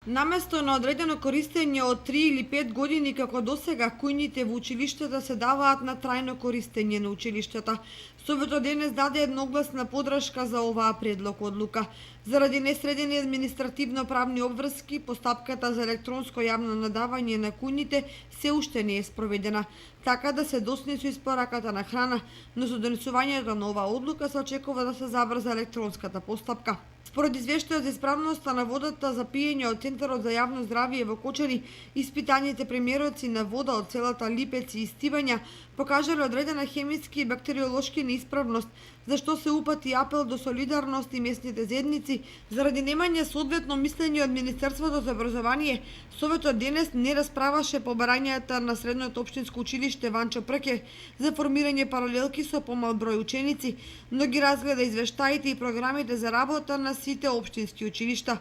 Наместо на одредено користење од 3 или 5 години како досега, кујните во училиштата се даваат на трајно користење на училиштата. Советот денес даде едногласна подршка за оваа предлог одлука. Заради несредени административно-правни обврски, постапката за електронско јавно надавање на кујните се уште не е спроведена, така да се досни со испораката на храна, но со донесувањето на оваа одлука се очекува да се забрза електронската постапка. Според извештајот за исправноста на водата за пиење од Центарот за јавно здравје во Кочани, испитаните премероци на вода од селата Липец и Стивања покажале одредена хемиски и бактериолошки неисправност, за што се упати апел до солидарност и местните заедници. Заради немање соодветно мислење од Министерството за образование, Советот денес не расправаше по барањата на Средното општинско училиште Ванчо Прке за формирање паралелки со помал број ученици, но ги разгледа извештаите и програмите за работа на сите општински училишта.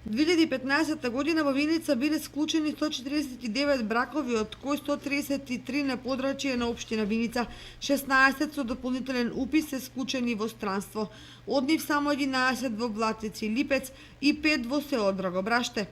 2015 година во Виница биле склучени 149 бракови, од кои 133 на подрачје на општина Виница, 16 со дополнителен упис се склучени во странство. Од нив само 11 во Блатици, Липец и 5 во село Драгобраште.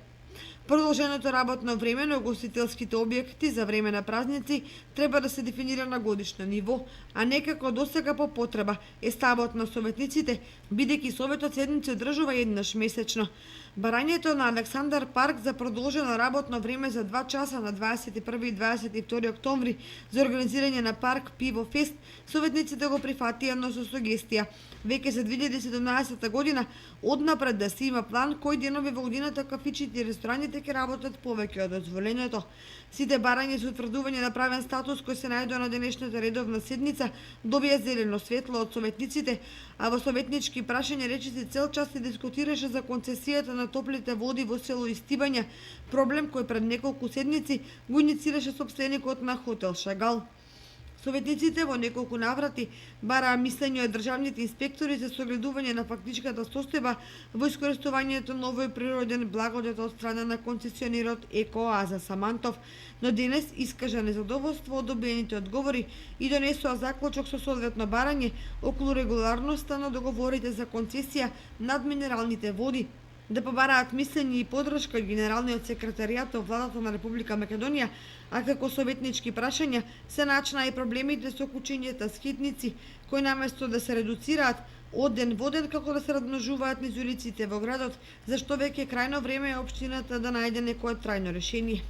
Продолженото работно време на угостителските објекти за време на празници треба да се дефинира на годишно ниво, а не како досега по потреба е ставот на советниците, бидејќи советот седници одржува еднаш месечно. Барањето на Александар парк за продолжено работно време за 2 часа на 21 и 22 октомври за организирање на парк Пиво Фест, советниците го прифатија, но со сугестија веќе за 2017 година однапред да се има план кои денови во годината кафичите и рестораните ќе работат повеќе од дозволеното. Сите барања за утврдување на правен статус кои се најдоа на денешната редовна седница добија зелено светло од советниците, а во советнички прашања речиси цел час се дискутираше за концесијата на топлите води во село Истибања, проблем кој пред неколку седници го иницираше сопственикот на хотел Шагал. Советниците во неколку наврати бараа мислење од државните инспектори за согледување на фактичката состојба во искористувањето на овој природен благодет од страна на концесионерот Екоаза Самантов, но денес искажа незадоволство од добиените одговори и донесоа заклучок со соодветно барање околу регуларноста на договорите за концесија над минералните води, да побараат мислење и подршка од Генералниот секретаријат во владата на Република Македонија, а како советнички прашања се начна и проблемите со кучињата скитници, кои наместо да се редуцираат од ден во ден како да се размножуваат низ улиците во градот, зашто веќе крајно време е општината да најде некое трајно решение.